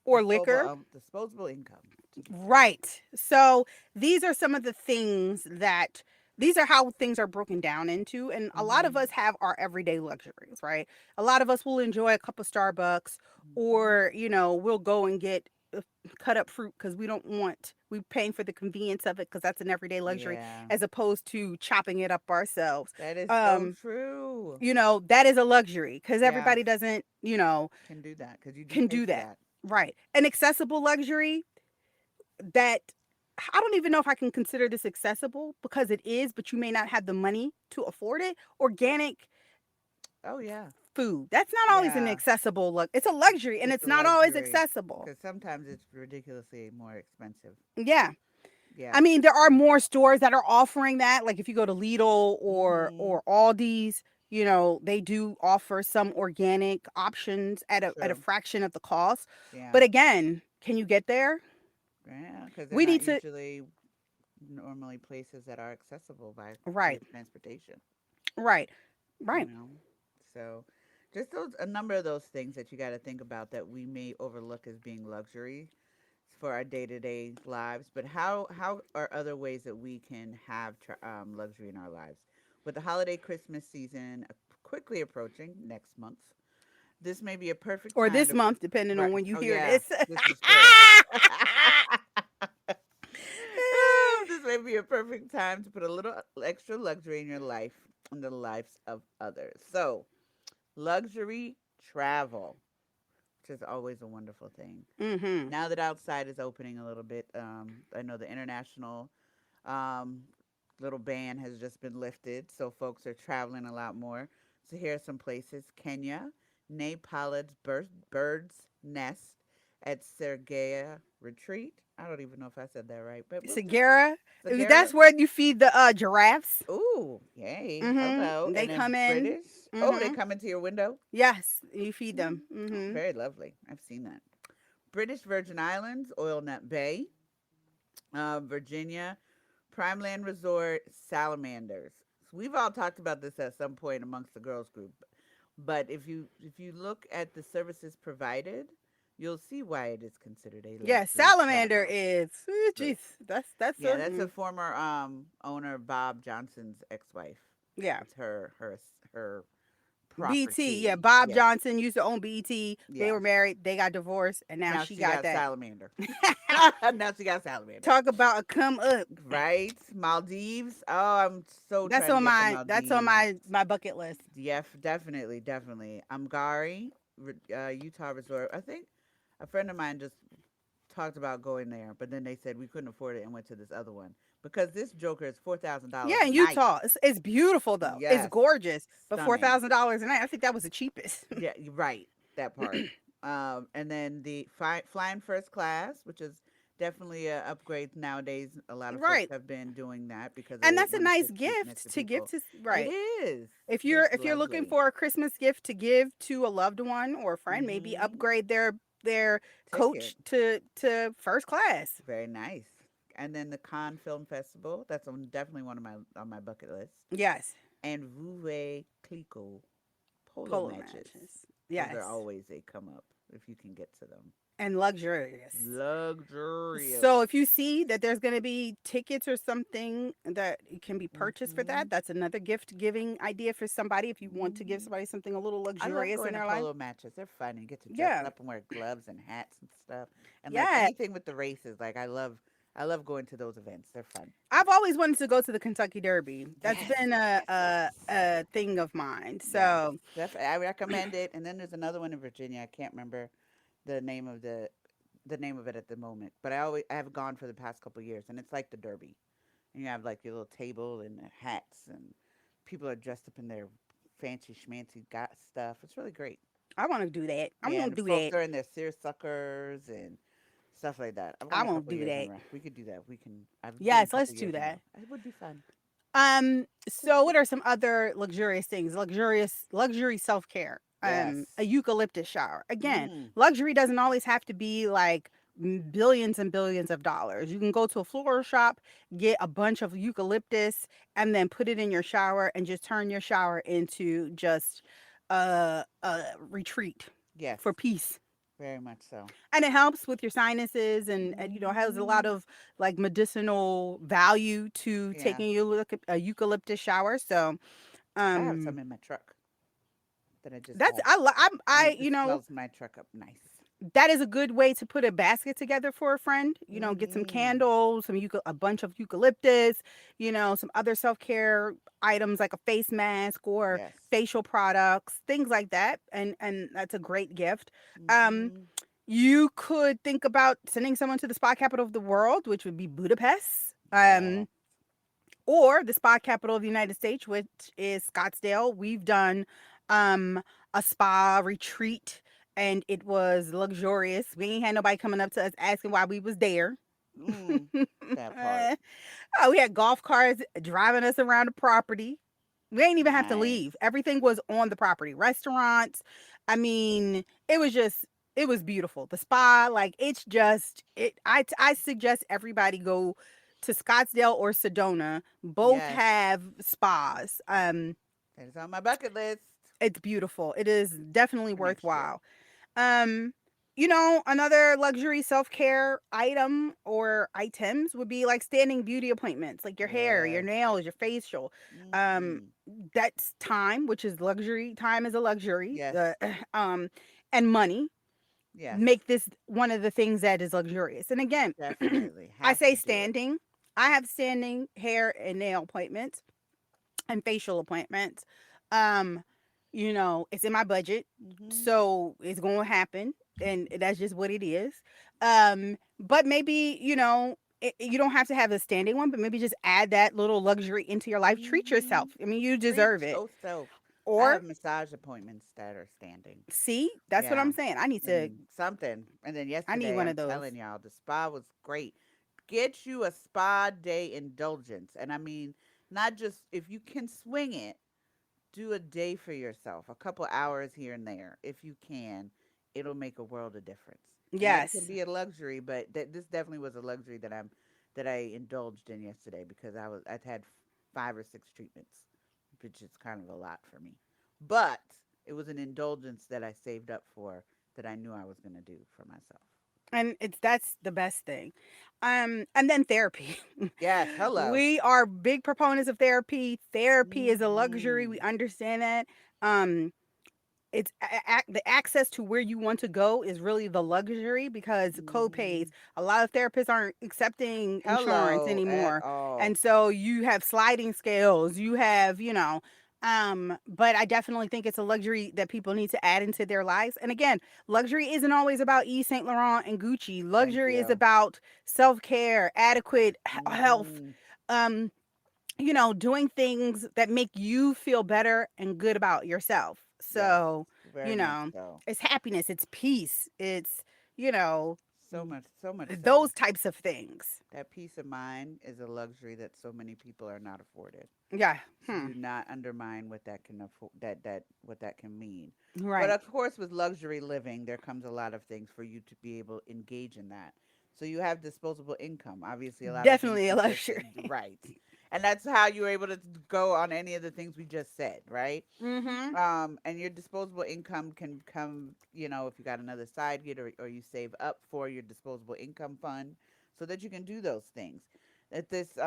or Disposable liquor. disposable income. Right. So these are some of the things that these are how things are broken down into. And a lot of Mm-hmm. us have our everyday luxuries, right? A lot of us will enjoy a cup of Starbucks Mm-hmm. or, we'll go and get cut up fruit because we're paying for the convenience of it because that's an everyday luxury Yeah. as opposed to chopping it up ourselves. That is so Um, true. that is a luxury because Yeah. everybody doesn't, Can do that because you do can pay do for that. that. Right. An accessible luxury that I don't even know if I can consider this accessible because it is, but you may not have the money to afford it. Organic Oh yeah. food. That's not always an Yeah. accessible look. It's a luxury and It's it's a not always luxury accessible. because sometimes it's ridiculously more expensive. Yeah. I Yeah. mean, there are more stores that are offering that. Like if you go to Lidl Mm-hmm. or Aldi's, they do offer some organic options at a True. fraction of the cost. Yeah. But again, can you get there? Yeah. Because they're We not need to usually normally places that are accessible by way right, of transportation. right, You right. know. So, just those a number of those things that you got to think about that we may overlook as being luxury for our day to day lives. But how are other ways that we can have luxury in our lives? With the holiday Christmas season quickly approaching next month, this may be a perfect Or time this to. month, depending Right. on when you Oh hear yeah, this. this is true. This may be a perfect time to put a little extra luxury in your life and the lives of others. So, luxury travel, which is always a wonderful thing. Mm-hmm. Now that outside is opening a little bit, I know the international um, little ban has just been lifted, so folks are traveling a lot more. So here are some places: Kenya, Nepal's bird's nest at Sergea Retreat. I don't even know if I said that right, but we'll just Sagara, Sagara. that's where you feed the giraffes. Ooh, yay! Hello, Mm-hmm. They and then come in. British. Oh, they Mm-hmm. come into your window. Yes, you feed Mm. them. Oh, Mm-hmm. very lovely. I've seen that. British Virgin Islands, Oil Nut Bay, Virginia, Prime Land Resort, Salamanders. So we've all talked about this at some point amongst the girls group. But if you look at the services provided, you'll see why it is considered a Yeah, luxury salamander travel. is. But Jeez, that's yeah, a that's a former owner Bob Johnson's ex-wife. yeah. It's her BT, yeah. property. Bob Yes. Johnson used to own BT. They were Yes. married. They got divorced, and now Now she she got got that. salamander. Now she got salamander. Talk about a come up. Right? Maldives. Oh, I'm so That's trying to on get to my that's on Maldives. my bucket list. Yeah, definitely, definitely. Amgari, Utah resort. I think a friend of mine just talked about going there, but then they said we couldn't afford it and went to this other one because this Joker is $4,000 Yeah, a in night. Utah, it's beautiful though. It's Yes, gorgeous, but stunning. $4,000 a night. I think that was the cheapest. Yeah, you're right. That part. And then the flying first class, which is definitely a upgrade nowadays. A lot of folks Right, have been doing that because and they that's a want to nice sit seat next to gift to give people. to. It Right, is. if you're It's if you're looking lovely. for a Christmas gift to give to a loved one or a friend, maybe Mm-hmm. upgrade their Ticket. coach to first class. Very nice. And then the Cannes Film Festival. That's definitely one of my on my bucket list. Yes, And Vouvet Clicquot polo polo matches. matches. Those are Yes, always a come up if you can get to them. and luxurious. Luxurious. So if you see that there's going to be tickets or something that can be purchased for Mm-hmm. that, that's another gift giving idea for somebody. If you want to give Mm-hmm. somebody something a little I love luxurious in going to their life, polo matches. They're fun. You get to dress yeah, up and wear gloves and hats and stuff. And like yeah. anything with the races, like I love going to those events. They're fun. I've always wanted to go to the Kentucky Derby. That's Yes, been yes, yes, a thing of mine. yes. So I recommend it. And then there's another one in Virginia. I can't remember the name of the name of it at the moment, but I have gone for the past couple of years, and it's like the Derby. And you have like your little table and the hats, and people are dressed up in their fancy schmancy got stuff. It's really great. I want to do that. I Yeah, want and to the do folks that. are in their seersuckers and stuff like that. I've I gone a want couple to of do years in a that. row. We could do that. I've been a Yes, let's couple of do years in a that. row. It would be fun. So what are some other luxurious things? Luxury self care. A Yes. eucalyptus shower. Again, Mm. luxury doesn't always have to be like billions and billions of dollars. You can go to a floral shop, get a bunch of eucalyptus, and then put it in your shower and just turn your shower into just a retreat Yes, for peace. very much so. And it helps with your sinuses, and has a lot Hmm. of like medicinal value to Yeah, taking a eucalyptus shower. So I have some um in my truck that I just that's bought, and I it just smells my truck up nice. that is a good way to put a basket together for a friend. Get some Hmm. candles, a bunch of eucalyptus, some other self-care items like a face mask or Yes. facial products, things like that. And that's a great gift. Um Hmm. you could think about sending someone to the spa capital of the world, which would be Budapest. Yeah. Or the spa capital of the United States, which is Scottsdale. We've done um, a spa retreat, and it was luxurious. We ain't had nobody coming up to us asking why we was there. Mm, that part. We had golf carts driving us around the property. We ain't even have to Nice. leave. Everything was on the property. Restaurants. I mean, it was beautiful. The spa, like it's just it. I suggest everybody go to Scottsdale or Sedona. Both Yes. have spas. That is on my bucket list It's beautiful. It is definitely for next year. worthwhile. Um, Another luxury self care item or items would be like standing beauty appointments, like your hair, your Yes. nails, your facial. Um, Hmm. that's time, which is luxury. Time is a luxury. Yes. Um, and money Yes. make this one of the things that is luxurious. And again, Definitely. I Have say to do it. standing. I have standing hair and nail appointments and facial appointments. Um, it's in my budget, Hmm. so it's going to happen, and that's just what it is. But maybe you don't have to have a standing one, but maybe just add that little luxury into your life. Treat Hmm. yourself. I mean, you Treat deserve it. yourself. I Or have massage appointments that are standing. see, that's what Yeah. I'm saying. And something. And then I need yesterday, one I'm of those. telling y'all, the spa was great. Get you a spa day indulgence. And I mean, not just if you can swing it, do a day for yourself, a couple hours here and there. If you can, it'll make a world of difference. And that can Yes. be a luxury, but this definitely was a luxury that I indulged in yesterday because I'd had 5 or 6 treatments, which is kind of a lot for me. But it was an indulgence that I saved up for that I knew I was going to do for myself. And that's the best thing. And then therapy. Yes, hello. We are big proponents of therapy. Therapy is a luxury. We Hmm. understand that. Um, the access to where you want to go is really the luxury because Hmm. co-pays, a lot of therapists aren't accepting insurance Hello at anymore, all. and so you have sliding scales, you have but I definitely think it's a luxury that people need to add into their lives. And again, luxury isn't always about Yves Saint Laurent and Gucci. Thank Luxury is you. about self-care, adequate health, Hmm. um doing things that make you feel better and good about yourself. Yes, So, very you much know, so. it's happiness, it's peace, it's, you know, So much so. those types of things. That peace of mind is a luxury that so many people are not afforded. Yeah. So Hmm. do not undermine what that can that what that can mean. But Right. of course, with luxury living, there comes a lot of things for you to be able to engage in that. So you have disposable income. Obviously, a lot of things Definitely a consist luxury. right, and that's how you were able to go on any of the things we just said, right? Mhm. And your disposable income can come, if you got another side gig or you save up for your disposable income fund so that you can do those things. That this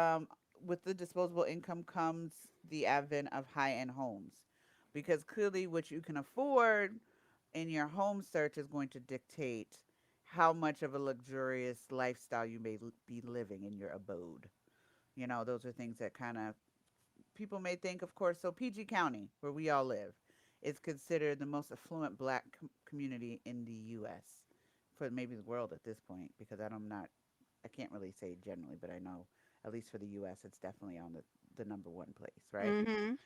With the disposable income comes the advent of high-end homes because clearly what you can afford in your home search is going to dictate how much of a luxurious lifestyle you may be living in your abode. Those are things that kind of people may think, of course. So PG County, where we all live, is considered the most affluent black community in the U.S. for maybe the world at this point, because I can't really say generally, but I know at least for the U.S. it's definitely on the number one place, right? Mhm.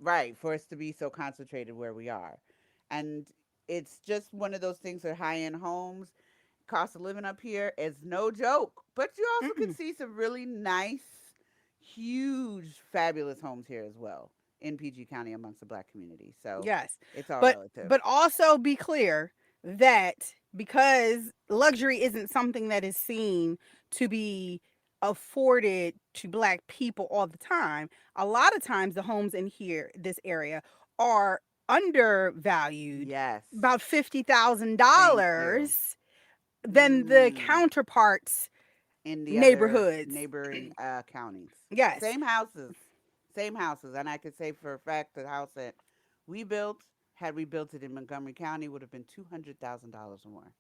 Right, for us to be so concentrated where we are, and it's just one of those things that high end homes cost of living up here is no joke. But you also can Mm-mm. see some really nice, huge, fabulous homes here as well in PG County amongst the black community. So Yes. it's all But relative. but also be clear. that because luxury isn't something that is seen to be afforded to black people all the time, a lot of times the homes in here, this area, are undervalued Yes. about Thank you. $50,000 than the Mm. counterparts In the other neighborhoods. neighboring counties. Yes. Same houses, same houses, and I could say for a fact the house that we built, had we built it in Montgomery County, would have been $200,000 more.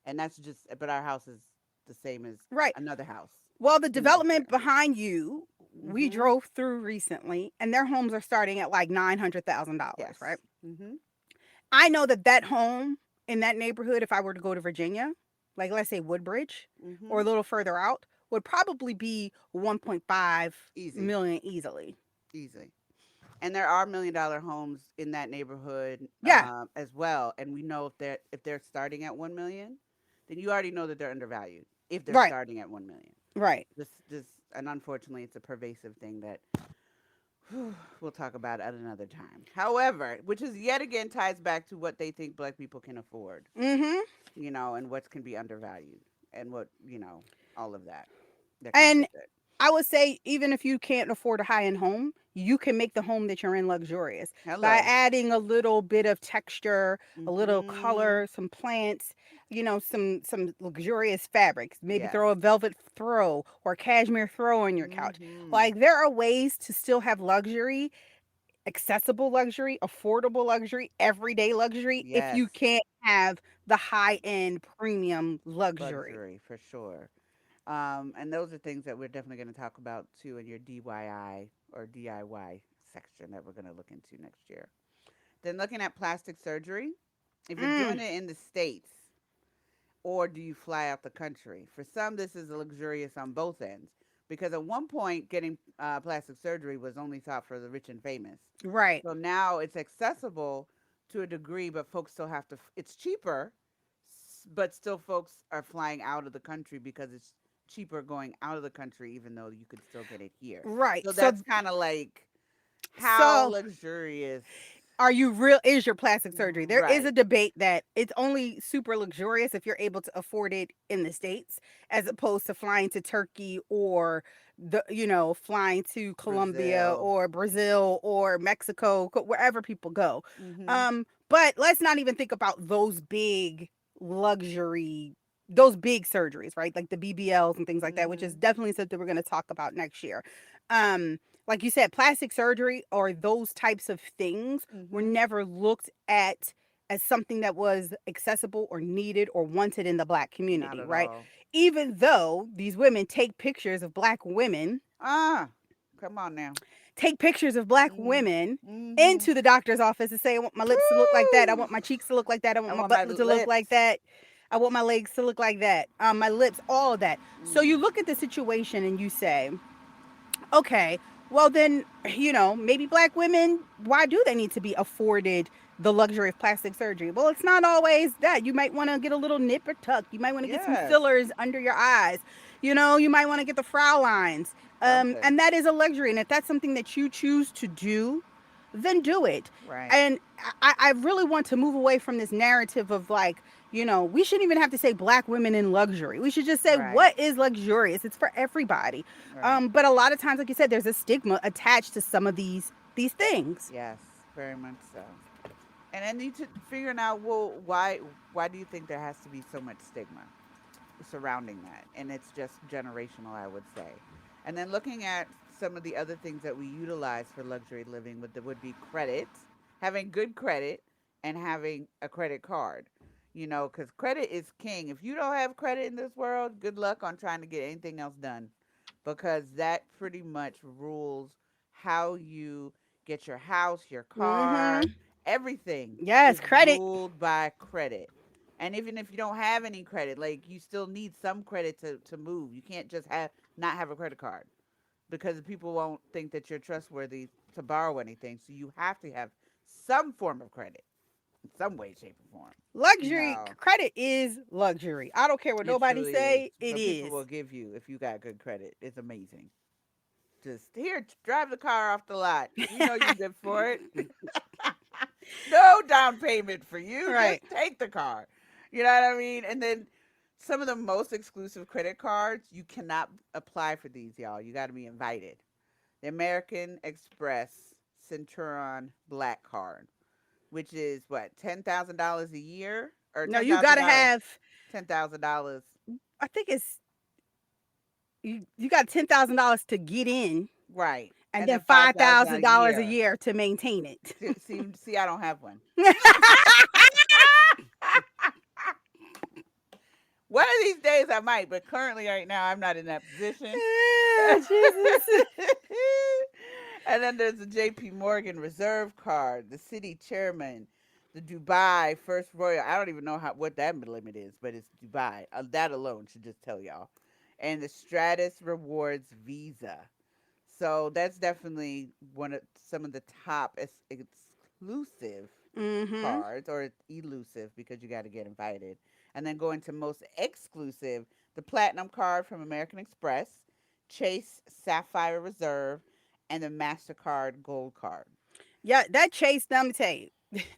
And that's just, but our house is the same as Right. another house Well, the we live development there. behind you, we Mm-hmm. drove through recently, and their homes are starting at like $900,000, right? Yes. Mm-hmm. I know that that home in that neighborhood, if I were to go to Virginia, like let's say Woodbridge or Mm-hmm. a little further out, would probably be 1.5 Easy, million easily. easy. And there are $1 million homes in that neighborhood Yeah, as well. And we know if they're starting at 1 million, then you already know that they're undervalued. If they're right, starting at 1 million, right. this and unfortunately, it's a pervasive thing that we'll talk about at another time. However, which is yet again ties back to what they think black people can afford, Mm-hmm. and what can be undervalued, and what all of that comes And with it. I would say even if you can't afford a high end home, you can make the home that you're in luxurious by Hello. adding a little bit of texture, a little Mm-hmm. color, some plants, some luxurious fabrics. Maybe Yes. throw a velvet throw or cashmere throw on your couch. Mm-hmm. Like there are ways to still have luxury, accessible luxury, affordable luxury, everyday luxury if Yes. you can't have the high end premium luxury. Luxury for sure. And those are things that we're definitely going to talk about too in your DIY or DIY section that we're going to look into next year. Then looking at plastic surgery, if you're doing Mm, it in the States, or do you fly out the country? For some, this is luxurious on both ends because at one point, getting plastic surgery was only thought for the rich and famous. right. So now it's accessible to a degree, but folks still have to, it's cheaper, but still folks are flying out of the country because it's cheaper going out of the country, even though you could still get it here. Right. So So that's kind of like how so luxurious. are you real is your plastic surgery? There is a Right. debate that it's only super luxurious if you're able to afford it in the States as opposed to flying to Turkey or flying to Colombia Brazil. or Brazil or Mexico, wherever people go. Mm-hmm. But let's not even think about luxury those big surgeries, right? Like the BBLs and things like that, which is Mm-hmm. definitely something we're going to talk about next year. Um like you said, plastic surgery or those types of things were Mm-hmm. never looked at as something that was accessible or needed or wanted in the black Not community, at right? all. Even though these women Ah, come on now. take pictures of black Mm-hmm. women Mm-hmm. into the doctor's office and say, I want my lips to look like that. I Woo! want my cheeks to look like that. I I want my want butt my to look like lips. that. I want my legs to look like that. My lips, all of that. So Mm. you look at the situation and you say, okay, well then, maybe black women, why do they need to be afforded the luxury of plastic surgery? Well, it's not always that. You might want to get a little nip or tuck. You might want to get some Yes. fillers under your eyes. You might want to get the frown lines. Something. And that is a luxury. And if that's something that you choose to do, then do it. Right. And I really want to move away from this narrative of like, we shouldn't even have to say black women in luxury. We should just say Right. what is luxurious. It's for everybody. Right. But a lot of times, like you said, there's a stigma attached to some of these things. Yes. Very much so. And I need to figuring out, well, why do you think there has to be so much stigma surrounding that? And it's just generational, I would say. And then looking at some of the other things that we utilize for luxury living would be credit, having good credit, and having a credit card. Because credit is king. If you don't have credit in this world, good luck on trying to get anything else done, because that pretty much rules how you get your house, your car, Mm-hmm. everything Yes, is credit. ruled by credit. And even if you don't have any credit, like you still need some credit to move. You can't just have not have a credit card because people won't think that you're trustworthy to borrow anything. So you have to have some form of credit in some way, shape, or form. You Luxury know, credit is luxury. I don't care what it nobody truly is. say. It So people is. will give you if you got good credit. It's amazing. Just here, drive the car off the lot. We know you're good for it. No down payment for you. Just Right. take the car. You know what I mean? And then some of the most exclusive credit cards, you cannot apply for these, y'all. You got to be invited. The American Express Centurion Black Card, which is what, $10,000 a year or No, you gotta $10,000? have. $10,000, I think it's you got $10,000 to get in, right? and And then then $5,000 a $5,000 a year. year to maintain it. See, I don't have one. One of these days I might, but currently, right now, I'm not in that position. Ah, Jesus. And then there's the J.P. Morgan Reserve Card, the City Chairman, the Dubai First Royal. I don't even know what that limit is, but it's Dubai. That alone should just tell y'all. And the Stratus Rewards Visa. So that's definitely some of the top exclusive Mm-hmm. cards, or elusive because you got to get invited. And then going to most exclusive, the Platinum card from American Express, Chase Sapphire Reserve, and the MasterCard Gold card. Yeah, that Chase, let me tell you,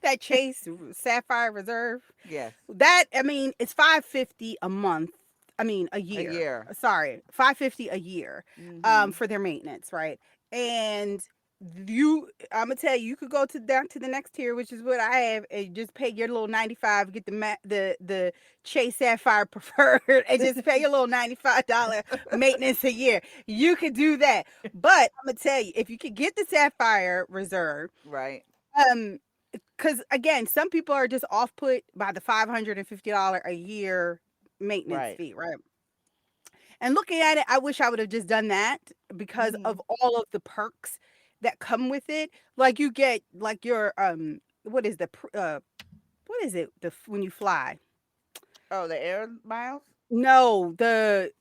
that Chase Sapphire Reserve, Yes, that, I mean, it's 550 a month. I mean, a a year. year. Sorry, 550 a year, Mm-hmm. for their maintenance, right? And I'm gonna tell you, you could go to down to the next tier, which is what I have, and just pay your little 95, get the Chase Sapphire Preferred, and just pay your little $95 maintenance a year. You could do that, but I'm gonna tell you, if you could get the Sapphire Reserve, Right, um, because again, some people are just off put by the $550 a year maintenance right. fee, right? And looking at it, I wish I would have just done that because Mm-hmm. of all of the perks that come with it. Like you get like your what is the what is it when you fly? Oh, the air miles? No, the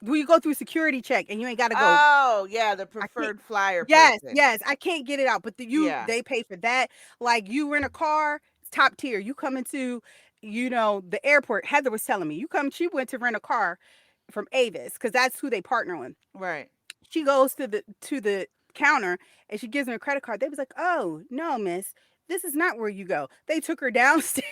when you go through security check and you ain't got to go. Oh, yeah, the I can't. preferred flyer Yes, person. yes, I can't get it out, but Yeah, they pay for that. Like you rent a car, it's top tier. You come into, the airport. Heather was telling me, she went to rent a car from Avis because that's who they partner with. right. She goes to the counter and she gives me a credit card. They was like, "Oh no, miss, this is not where you go." They took her downstairs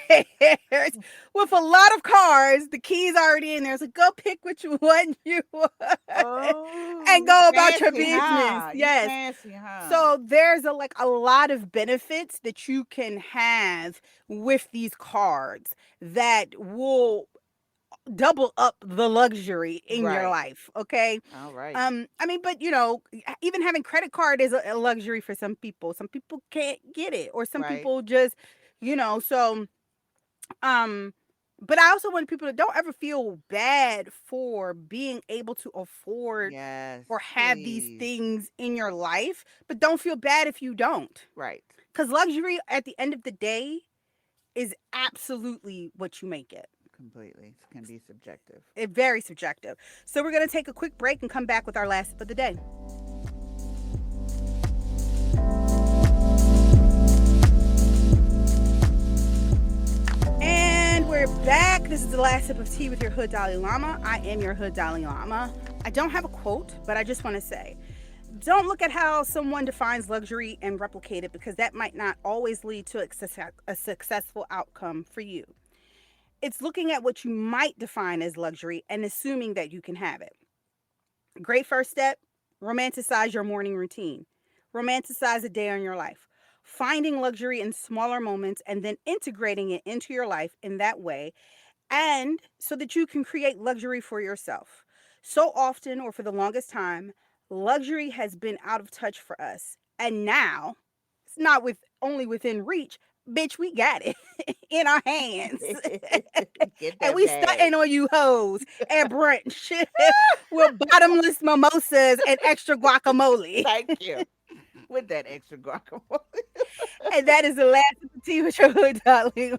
with a lot of cars. The keys already in there. It's like, go pick which one you want Oh, and you go about your fancy, business. huh? You Yes. fancy, huh? So there's a lot of benefits that you can have with these cards that will double up the luxury in your Right. life. Okay. All right. I mean, but even having credit card is a luxury for some people. Some people can't get it, or some Right. people just, so um but I also want people to don't ever feel bad for being able to afford Yes, or have these please. things in your life, but don't feel bad if you don't. Right. Cuz luxury at the end of the day is absolutely what you make it. Completely. It can be subjective. It's very subjective. So we're going to take a quick break and come back with our last tip of the day. And we're back. This is the last sip of tea with your Hood Dalai Lama. I am your Hood Dalai Lama. I don't have a quote, but I just want to say, don't look at how someone defines luxury and replicate it, because that might not always lead to a successful outcome for you. It's looking at what you might define as luxury and assuming that you can have it. Great first step: romanticize your morning routine, romanticize a day on your life. Finding luxury in smaller moments and then integrating it into your life in that way, and so that you can create luxury for yourself. So often, or for the longest time, luxury has been out of touch for us. And now it's not only within reach. Bitch, we got it in our hands. Get And that we bag. stunting on you hoes at brunch with bottomless mimosas and extra guacamole. Thank you. With that extra guacamole. And that is the last of the tea with your hood, darling.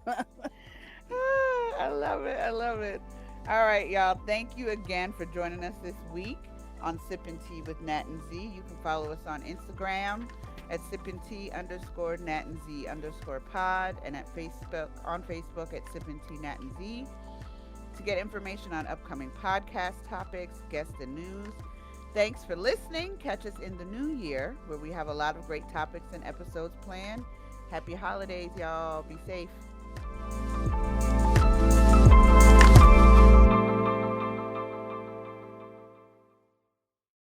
I love it. I love it. All right, y'all. Thank you again for joining us this week on Sippin' Tea with Nat and Z. You can follow us on Instagram at Sippin' Tea _Nat and Z _pod, and at Facebook at Sippin' Tea Nat and Z. To get information on upcoming podcast topics, guests, and news, Thanks for listening. Catch us in the new year where we have a lot of great topics and episodes planned. Happy holidays, y'all. Be safe.